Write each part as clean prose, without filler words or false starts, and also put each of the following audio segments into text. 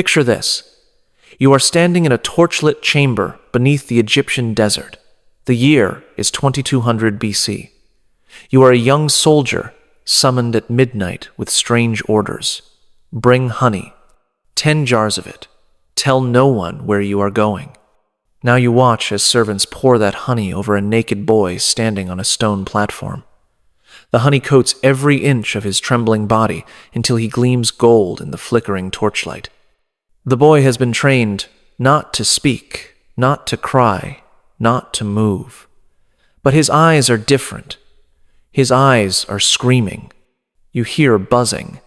Picture this. You are standing in a torchlit chamber beneath the Egyptian desert. The year is 2200 BC. You are a young soldier summoned at midnight with strange orders. Bring honey, 10 jars of it. Tell no one where you are going. Now you watch as servants pour that honey over a naked boy standing on a stone platform. The honey coats every inch of his trembling body until he gleams gold in the flickering torchlight. The boy has been trained not to speak, not to cry, not to move. But his eyes are different. His eyes are screaming. You hear buzzing.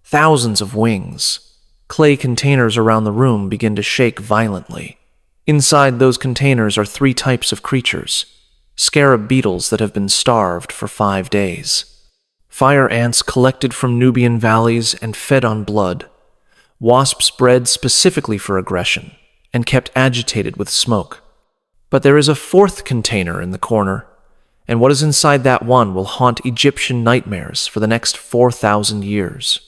Thousands of wings. Clay containers around the room begin to shake violently. Inside those containers are 3 types of creatures. Scarab beetles that have been starved for 5 days. Fire ants collected from Nubian valleys and fed on blood. Wasps bred specifically for aggression and kept agitated with smoke. But there is a 4th container in the corner, and what is inside that one will haunt Egyptian nightmares for the next 4,000 years.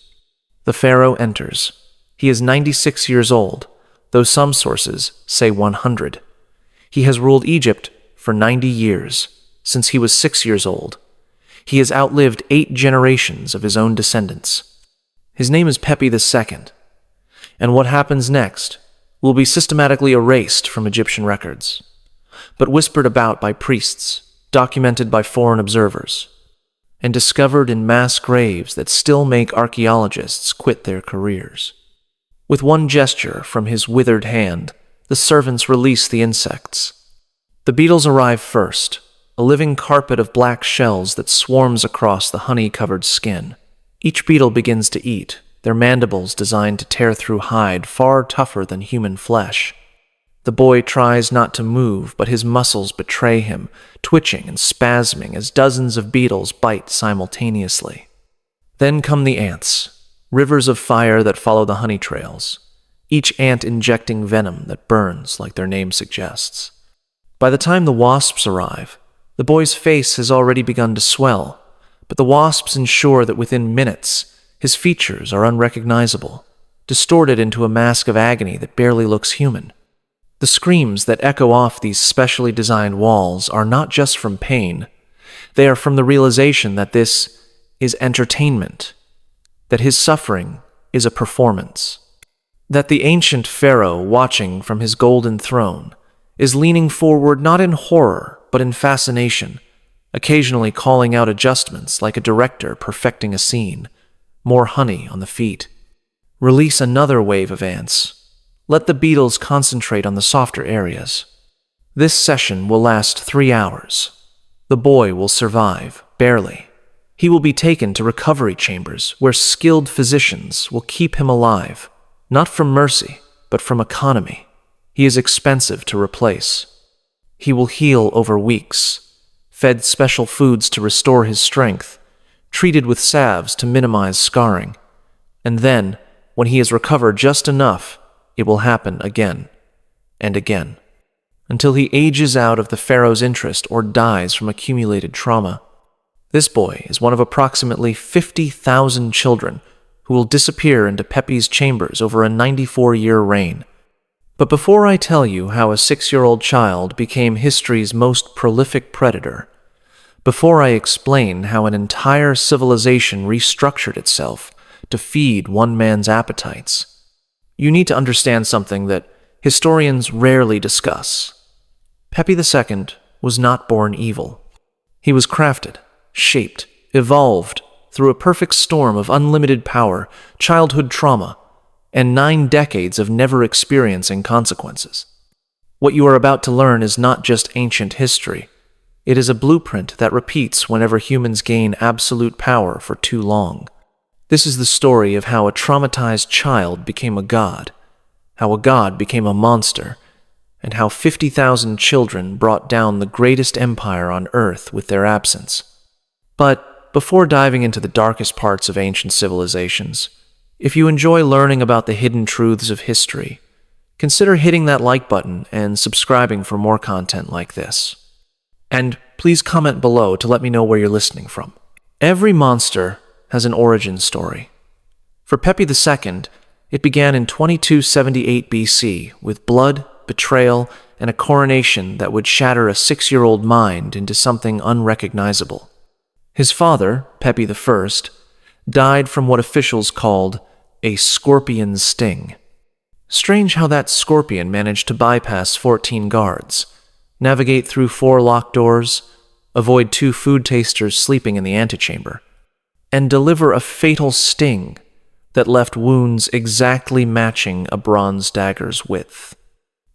The pharaoh enters. He is 96 years old, though some sources say 100. He has ruled Egypt for 90 years, since he was 6 years old. He has outlived 8 generations of his own descendants. His name is Pepi II, and what happens next will be systematically erased from Egyptian records, but whispered about by priests, documented by foreign observers, and discovered in mass graves that still make archaeologists quit their careers. With one gesture from his withered hand, the servants release the insects. The beetles arrive first, a living carpet of black shells that swarms across the honey-covered skin. Each beetle begins to eat, their mandibles designed to tear through hide far tougher than human flesh. The boy tries not to move, but his muscles betray him, twitching and spasming as dozens of beetles bite simultaneously. Then come the ants, rivers of fire that follow the honey trails, each ant injecting venom that burns like their name suggests. By the time the wasps arrive, the boy's face has already begun to swell, but the wasps ensure that within minutes, his features are unrecognizable, distorted into a mask of agony that barely looks human. The screams that echo off these specially designed walls are not just from pain. They are from the realization that this is entertainment, that his suffering is a performance, that the ancient pharaoh watching from his golden throne is leaning forward not in horror but in fascination, occasionally calling out adjustments like a director perfecting a scene. More honey on the feet. Release another wave of ants. Let the beetles concentrate on the softer areas. This session will last 3 hours. The boy will survive, barely. He will be taken to recovery chambers where skilled physicians will keep him alive, not from mercy, but from economy. He is expensive to replace. He will heal over weeks, fed special foods to restore his strength, treated with salves to minimize scarring. And then, when he has recovered just enough, it will happen again and again, until he ages out of the pharaoh's interest or dies from accumulated trauma. This boy is one of approximately 50,000 children who will disappear into Pepi's chambers over a 94-year reign. But before I tell you how a 6-year-old child became history's most prolific predator, before I explain how an entire civilization restructured itself to feed one man's appetites, you need to understand something that historians rarely discuss. Pepi II was not born evil. He was crafted, shaped, evolved through a perfect storm of unlimited power, childhood trauma, and 9 decades of never experiencing consequences. What you are about to learn is not just ancient history. It is a blueprint that repeats whenever humans gain absolute power for too long. This is the story of how a traumatized child became a god, how a god became a monster, and how 50,000 children brought down the greatest empire on earth with their absence. But before diving into the darkest parts of ancient civilizations, if you enjoy learning about the hidden truths of history, consider hitting that like button and subscribing for more content like this. And please comment below to let me know where you're listening from. Every monster has an origin story. For Pepi II, It began in 2278 BC with blood, betrayal, and a coronation that would shatter a 6-year-old mind into something unrecognizable. His father, Pepi I, died from what officials called a scorpion sting. Strange how that scorpion managed to bypass 14 guards, navigate through 4 locked doors, avoid 2 food tasters sleeping in the antechamber, and deliver a fatal sting that left wounds exactly matching a bronze dagger's width.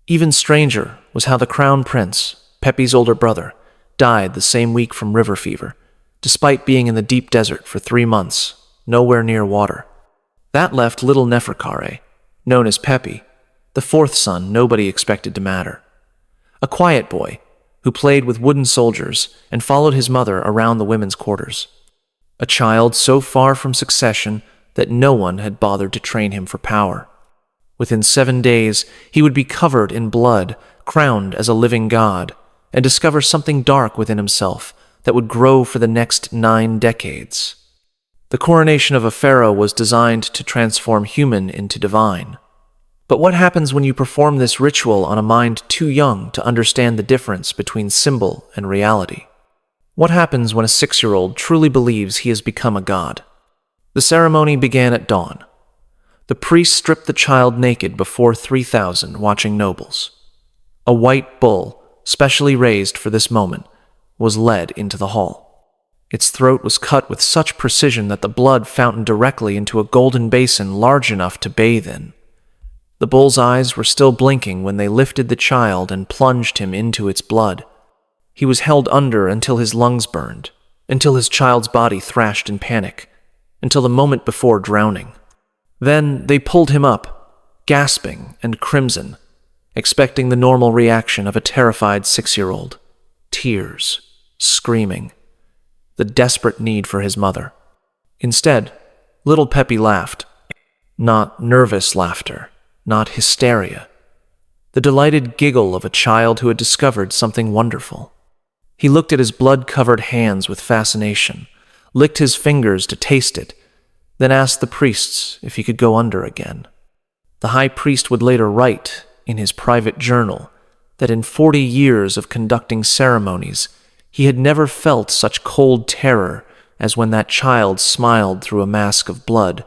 Even stranger was how the crown prince, Pepi's older brother, died the same week from river fever, despite being in the deep desert for 3 months, nowhere near water. That left little Neferkare, known as Pepi, the 4th son nobody expected to matter. A quiet boy who played with wooden soldiers and followed his mother around the women's quarters. A child so far from succession that no one had bothered to train him for power. Within 7 days, he would be covered in blood, crowned as a living god, and discover something dark within himself that would grow for the next 9 decades. The coronation of a pharaoh was designed to transform human into divine. But what happens when you perform this ritual on a mind too young to understand the difference between symbol and reality? What happens when a 6-year-old truly believes he has become a god? The ceremony began at dawn. The priest stripped the child naked before 3,000 watching nobles. A white bull, specially raised for this moment, was led into the hall. Its throat was cut with such precision that the blood fountained directly into a golden basin large enough to bathe in. The bull's eyes were still blinking when they lifted the child and plunged him into its blood. He was held under until his lungs burned, until his child's body thrashed in panic, until the moment before drowning. Then they pulled him up, gasping and crimson, expecting the normal reaction of a terrified 6-year-old. Tears, screaming, the desperate need for his mother. Instead, little Pepi laughed. Not nervous laughter, not hysteria. The delighted giggle of a child who had discovered something wonderful. He looked at his blood-covered hands with fascination, licked his fingers to taste it, then asked the priests if he could go under again. The high priest would later write in his private journal that in 40 years of conducting ceremonies, he had never felt such cold terror as when that child smiled through a mask of blood.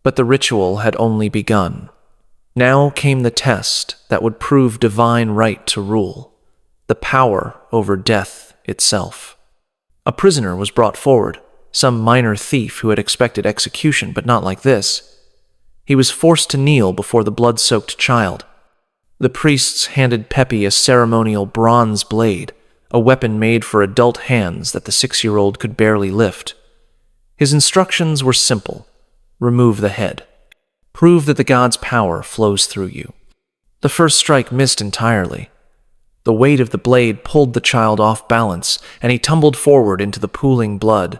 But the ritual had only begun. Now came the test that would prove divine right to rule, the power over death itself. A prisoner was brought forward, some minor thief who had expected execution, but not like this. He was forced to kneel before the blood-soaked child. The priests handed Pepi a ceremonial bronze blade, a weapon made for adult hands that the 6-year-old could barely lift. His instructions were simple. Remove the head. Prove that the god's power flows through you. The first strike missed entirely. The weight of the blade pulled the child off balance, and he tumbled forward into the pooling blood.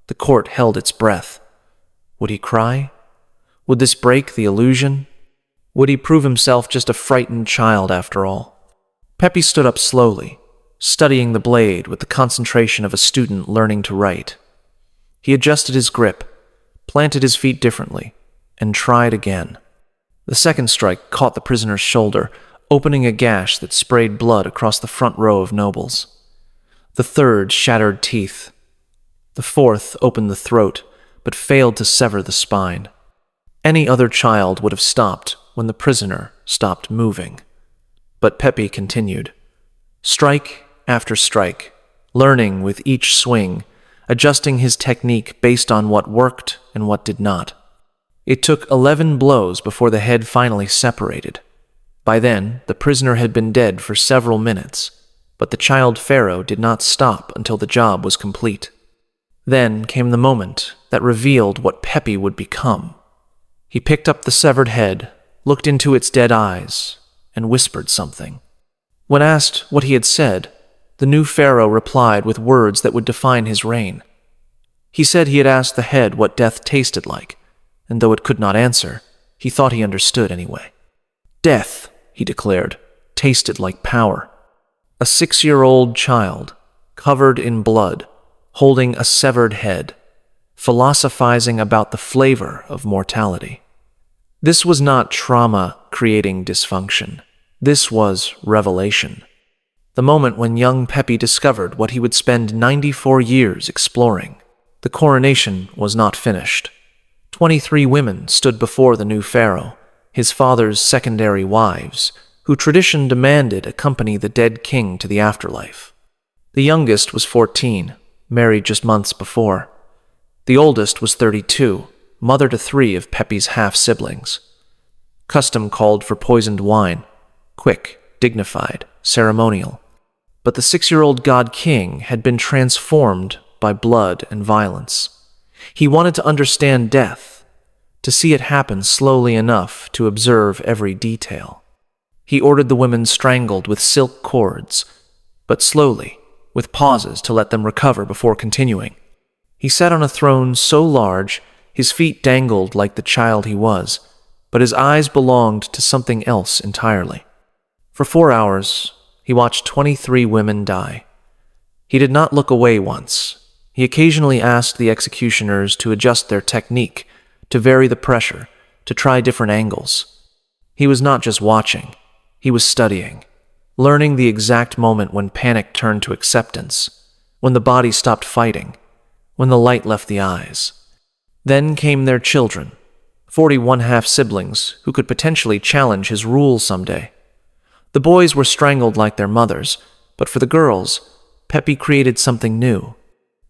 The court held its breath. Would he cry? Would this break the illusion? Would he prove himself just a frightened child after all? Pepi stood up slowly, studying the blade with the concentration of a student learning to write. He adjusted his grip, planted his feet differently, and tried again. The second strike caught the prisoner's shoulder, opening a gash that sprayed blood across the front row of nobles. The third shattered teeth. The fourth opened the throat, but failed to sever the spine. Any other child would have stopped when the prisoner stopped moving. But Pepi continued. Strike after strike, learning with each swing, adjusting his technique based on what worked and what did not. It took 11 blows before the head finally separated. By then, the prisoner had been dead for several minutes, but the child pharaoh did not stop until the job was complete. Then came the moment that revealed what Pepi would become. He picked up the severed head, looked into its dead eyes, and whispered something. When asked what he had said, the new pharaoh replied with words that would define his reign. He said he had asked the head what death tasted like, and though it could not answer, he thought he understood anyway. Death, he declared, tasted like power. A 6-year-old child, covered in blood, holding a severed head, philosophizing about the flavor of mortality. This was not trauma creating dysfunction. This was revelation. The moment when young Pepi discovered what he would spend 94 years exploring. The coronation was not finished. 23 women stood before the new pharaoh, his father's secondary wives, who tradition demanded accompany the dead king to the afterlife. The youngest was 14, married just months before. The oldest was 32, mother to 3 of Pepi's half-siblings. Custom called for poisoned wine, quick, dignified, ceremonial. But the 6-year-old god king had been transformed by blood and violence. He wanted to understand death, to see it happen slowly enough to observe every detail. He ordered the women strangled with silk cords, but slowly, with pauses to let them recover before continuing. He sat on a throne so large, his feet dangled like the child he was, but his eyes belonged to something else entirely. For 4 hours, he watched 23 women die. He did not look away once. He occasionally asked the executioners to adjust their technique, to vary the pressure, to try different angles. He was not just watching, he was studying, learning the exact moment when panic turned to acceptance, when the body stopped fighting, when the light left the eyes. Then came their children, 41 half-siblings who could potentially challenge his rule someday. The boys were strangled like their mothers, but for the girls, Pepi created something new.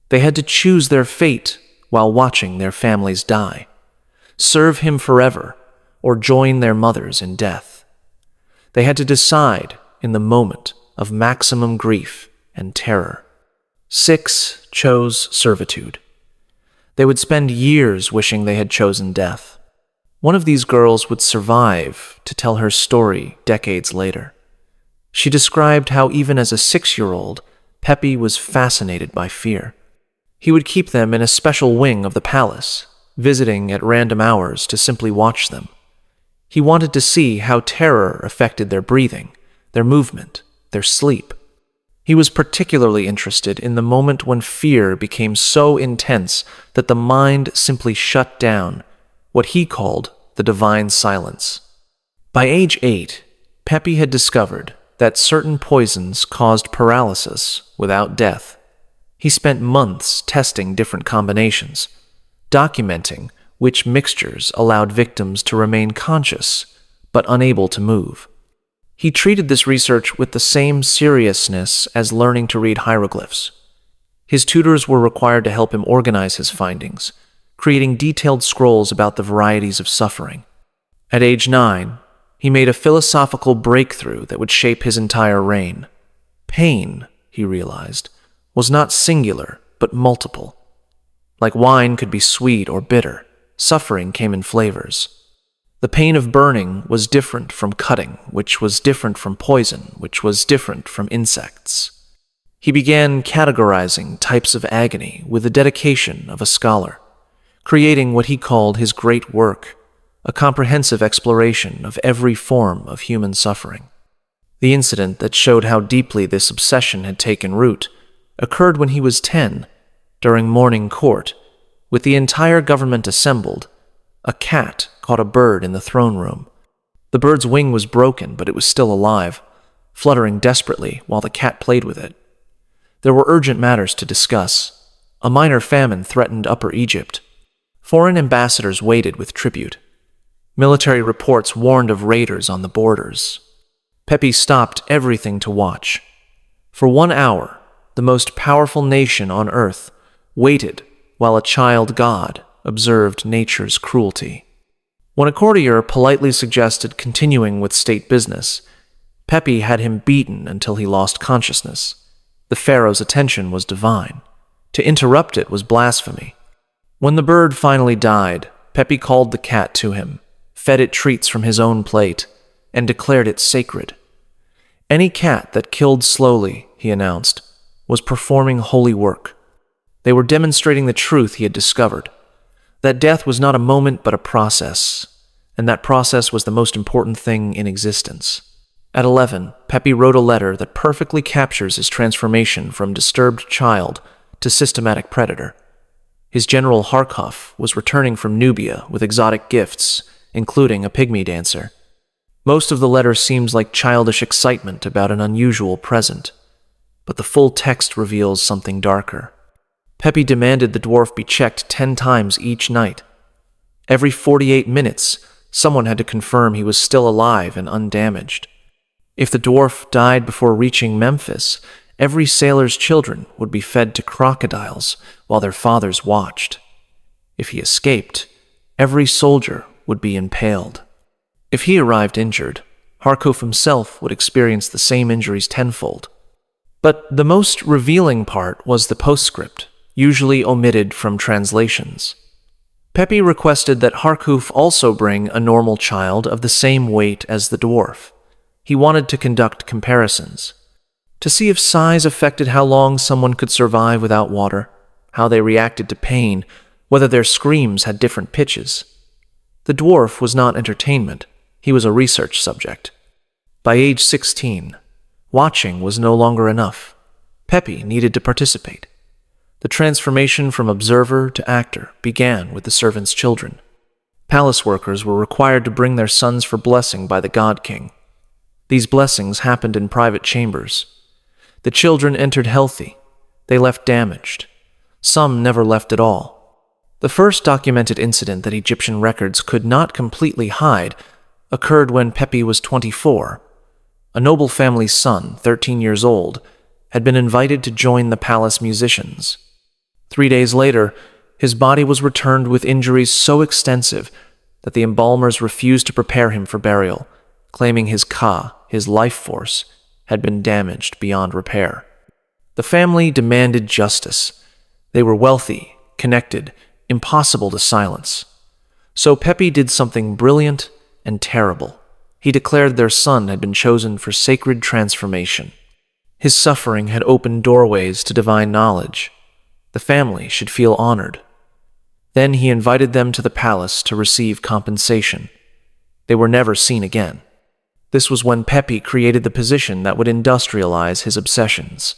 They had to choose their fate while watching their families die, serve him forever, or join their mothers in death. They had to decide in the moment of maximum grief and terror. 6 chose servitude. They would spend years wishing they had chosen death. One of these girls would survive to tell her story decades later. She described how even as a 6-year-old, Pepi was fascinated by fear. He would keep them in a special wing of the palace, visiting at random hours to simply watch them. He wanted to see how terror affected their breathing, their movement, their sleep. He was particularly interested in the moment when fear became so intense that the mind simply shut down, what he called the divine silence. By age 8, Pepi had discovered that certain poisons caused paralysis without death. He spent months testing different combinations, documenting which mixtures allowed victims to remain conscious but unable to move. He treated this research with the same seriousness as learning to read hieroglyphs. His tutors were required to help him organize his findings, creating detailed scrolls about the varieties of suffering. At age 9, he made a philosophical breakthrough that would shape his entire reign. Pain, he realized, was not singular, but multiple. Like wine could be sweet or bitter, suffering came in flavors. The pain of burning was different from cutting, which was different from poison, which was different from insects. He began categorizing types of agony with the dedication of a scholar, creating what he called his great work, a comprehensive exploration of every form of human suffering. The incident that showed how deeply this obsession had taken root occurred when he was 10, during morning court. With the entire government assembled, a cat caught a bird in the throne room. The bird's wing was broken, but it was still alive, fluttering desperately while the cat played with it. There were urgent matters to discuss. A minor famine threatened Upper Egypt. Foreign ambassadors waited with tribute. Military reports warned of raiders on the borders. Pepi stopped everything to watch. For 1 hour, the most powerful nation on earth waited while a child god observed nature's cruelty. When a courtier politely suggested continuing with state business, Pepi had him beaten until he lost consciousness. The pharaoh's attention was divine. To interrupt it was blasphemy. When the bird finally died, Pepi called the cat to him, fed it treats from his own plate, and declared it sacred. Any cat that killed slowly, he announced, was performing holy work. They were demonstrating the truth he had discovered, that death was not a moment but a process, and that process was the most important thing in existence. At 11, Pepi wrote a letter that perfectly captures his transformation from disturbed child to systematic predator. His general Harkov was returning from Nubia with exotic gifts, including a pygmy dancer. Most of the letter seems like childish excitement about an unusual present, but the full text reveals something darker. Pepi demanded the dwarf be checked 10 times each night. Every 48 minutes, someone had to confirm he was still alive and undamaged. If the dwarf died before reaching Memphis, every sailor's children would be fed to crocodiles while their fathers watched. If he escaped, every soldier would be impaled. If he arrived injured, Harkuf himself would experience the same injuries tenfold. But the most revealing part was the postscript, usually omitted from translations. Pepi requested that Harkuf also bring a normal child of the same weight as the dwarf. He wanted to conduct comparisons, to see if size affected how long someone could survive without water, how they reacted to pain, whether their screams had different pitches. The dwarf was not entertainment, he was a research subject. By age 16, watching was no longer enough. Pepi needed to participate. The transformation from observer to actor began with the servants' children. Palace workers were required to bring their sons for blessing by the god king. These blessings happened in private chambers. The children entered healthy. They left damaged. Some never left at all. The first documented incident that Egyptian records could not completely hide occurred when Pepi was 24. A noble family's son, 13 years old, had been invited to join the palace musicians. 3 days later, his body was returned with injuries so extensive that the embalmers refused to prepare him for burial, claiming his ka, his life force, had been damaged beyond repair. The family demanded justice. They were wealthy, connected, impossible to silence. So Pepi did something brilliant and terrible. He declared their son had been chosen for sacred transformation. His suffering had opened doorways to divine knowledge. The family should feel honored. Then he invited them to the palace to receive compensation. They were never seen again. This was when Pepi created the position that would industrialize his obsessions,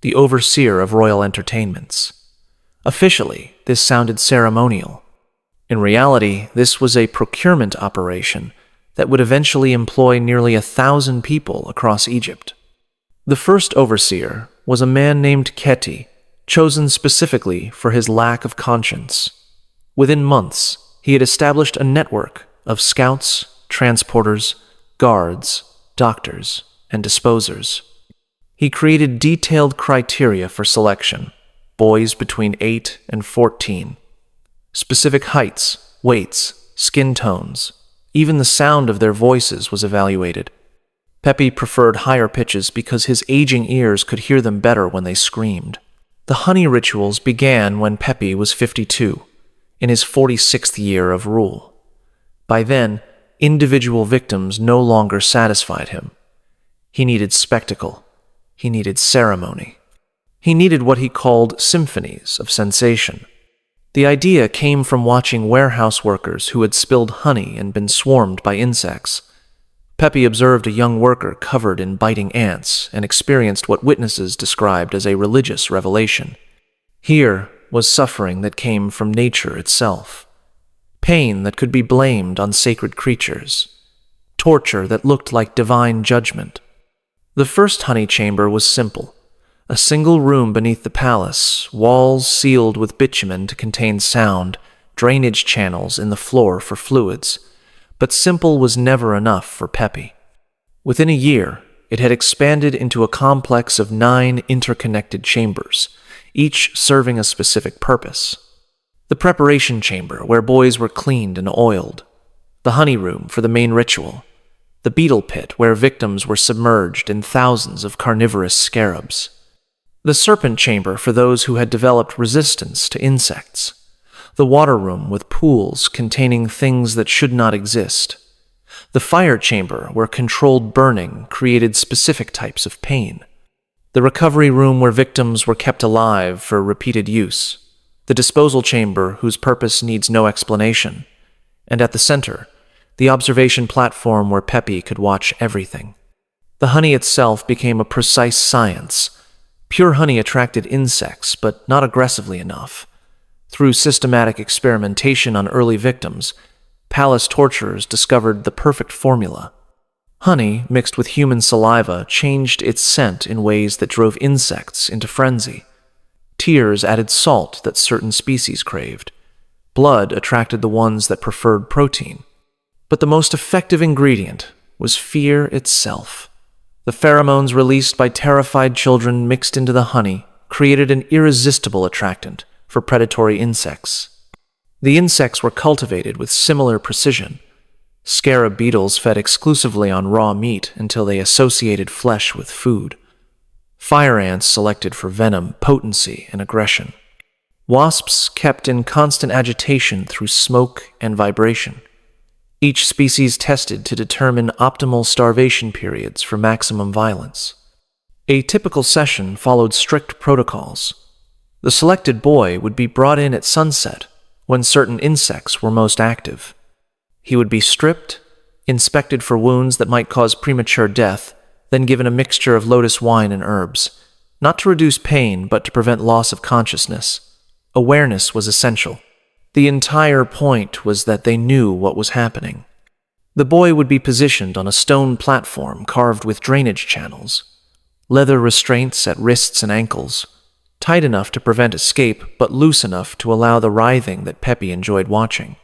the overseer of royal entertainments. Officially, this sounded ceremonial. In reality, this was a procurement operation that would eventually employ nearly 1,000 people across Egypt. The first overseer was a man named Keti, chosen specifically for his lack of conscience. Within months, he had established a network of scouts, transporters, guards, doctors, and disposers. He created detailed criteria for selection, boys between 8 and 14. Specific heights, weights, skin tones, even the sound of their voices was evaluated. Pepi preferred higher pitches because his aging ears could hear them better when they screamed. The honey rituals began when Pepi was 52, in his 46th year of rule. By then, individual victims no longer satisfied him. He needed spectacle. He needed ceremony. He needed what he called symphonies of sensation. The idea came from watching warehouse workers who had spilled honey and been swarmed by insects. Pepi observed a young worker covered in biting ants and experienced what witnesses described as a religious revelation. Here was suffering that came from nature itself. Pain that could be blamed on sacred creatures. Torture that looked like divine judgment. The first honey chamber was simple. A single room beneath the palace, walls sealed with bitumen to contain sound, drainage channels in the floor for fluids. But simple was never enough for Pepi. Within a year, it had expanded into a complex of 9 interconnected chambers, each serving a specific purpose. The preparation chamber, where boys were cleaned and oiled. The honey room for the main ritual. The beetle pit, where victims were submerged in thousands of carnivorous scarabs. The serpent chamber for those who had developed resistance to insects. The water room with pools containing things that should not exist. The fire chamber where controlled burning created specific types of pain. The recovery room where victims were kept alive for repeated use. The disposal chamber whose purpose needs no explanation, and at the center, the observation platform where Pepi could watch everything. The honey itself became a precise science. Pure honey attracted insects, but not aggressively enough. Through systematic experimentation on early victims, Palace torturers discovered the perfect formula. Honey mixed with human saliva changed its scent in ways that drove insects into frenzy. Tears added salt that certain species craved. Blood attracted the ones that preferred protein. But the most effective ingredient was fear itself. The pheromones released by terrified children mixed into the honey created an irresistible attractant for predatory insects. The insects were cultivated with similar precision. Scarab beetles fed exclusively on raw meat until they associated flesh with food. Fire ants selected for venom, potency, and aggression. Wasps kept in constant agitation through smoke and vibration. Each species tested to determine optimal starvation periods for maximum violence. A typical session followed strict protocols. The selected boy would be brought in at sunset, when certain insects were most active. He would be stripped, inspected for wounds that might cause premature death, then given a mixture of lotus wine and herbs, not to reduce pain but to prevent loss of consciousness. Awareness was essential. The entire point was that they knew what was happening. The boy would be positioned on a stone platform carved with drainage channels, leather restraints at wrists and ankles, tight enough to prevent escape but loose enough to allow the writhing that Pepi enjoyed watching.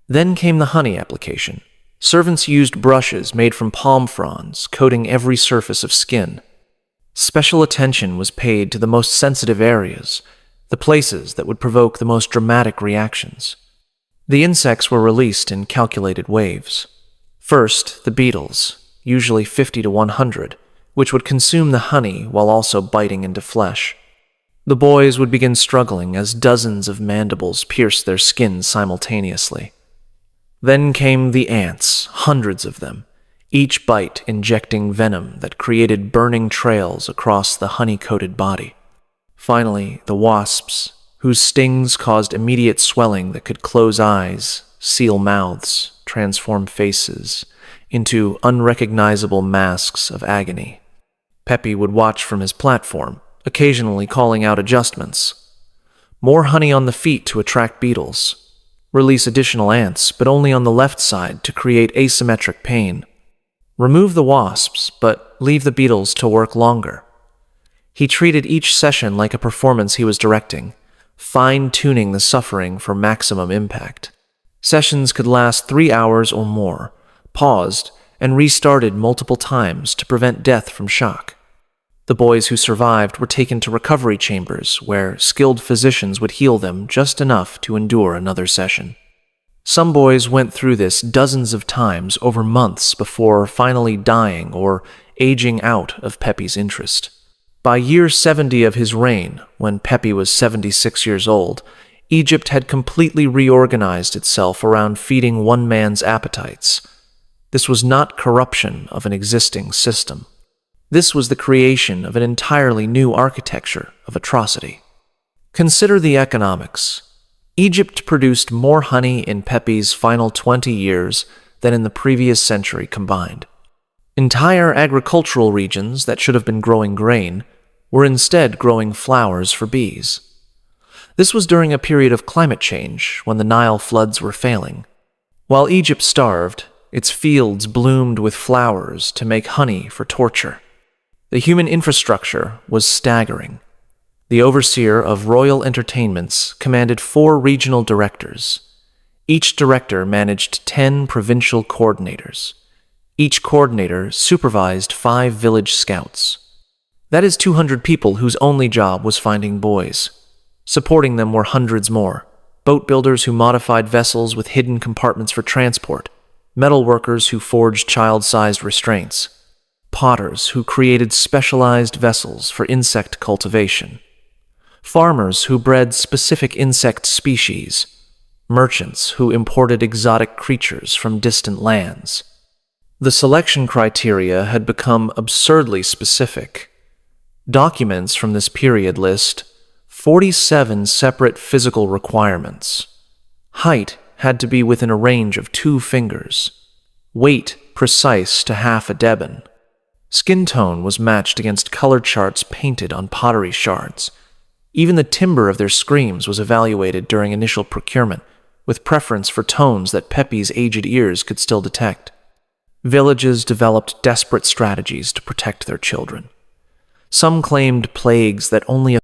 Then came the honey application. Servants used brushes made from palm fronds, coating every surface of skin. Special attention was paid to the most sensitive areas, the places that would provoke the most dramatic reactions. The insects were released in calculated waves. First, the beetles, usually 50 to 100, which would consume the honey while also biting into flesh. The boys would begin struggling as dozens of mandibles pierced their skin simultaneously. Then came the ants, hundreds of them, each bite injecting venom that created burning trails across the honey-coated body. Finally, the wasps, whose stings caused immediate swelling that could close eyes, seal mouths, transform faces into unrecognizable masks of agony. Pepi would watch from his platform, occasionally calling out adjustments. More honey on the feet to attract beetles. Release additional ants, but only on the left side to create asymmetric pain. Remove the wasps, but leave the beetles to work longer. He treated each session like a performance he was directing, fine-tuning the suffering for maximum impact. Sessions could last 3 hours or more, paused, and restarted multiple times to prevent death from shock. The boys who survived were taken to recovery chambers where skilled physicians would heal them just enough to endure another session. Some boys went through this dozens of times over months before finally dying or aging out of Pepi's interest. By year 70 of his reign, when Pepi was 76 years old, Egypt had completely reorganized itself around feeding one man's appetites. This was not corruption of an existing system. This was the creation of an entirely new architecture of atrocity. Consider the economics. Egypt produced more honey in Pepi's final 20 years than in the previous century combined. Entire agricultural regions that should have been growing grain were instead growing flowers for bees. This was during a period of climate change when the Nile floods were failing. While Egypt starved, its fields bloomed with flowers to make honey for torture. The human infrastructure was staggering. The overseer of royal entertainments commanded 4 regional directors. Each director managed 10 provincial coordinators. Each coordinator supervised 5 village scouts. That is 200 people whose only job was finding boys. Supporting them were hundreds more: boat builders who modified vessels with hidden compartments for transport, metal workers who forged child-sized restraints, potters who created specialized vessels for insect cultivation, farmers who bred specific insect species, merchants who imported exotic creatures from distant lands. The selection criteria had become absurdly specific. Documents from this period list 47 separate physical requirements. Height had to be within a range of 2 fingers. Weight precise to half a deben. Skin tone was matched against color charts painted on pottery shards. Even the timbre of their screams was evaluated during initial procurement, with preference for tones that Pepi's aged ears could still detect. Villages developed desperate strategies to protect their children. Some claimed plagues that only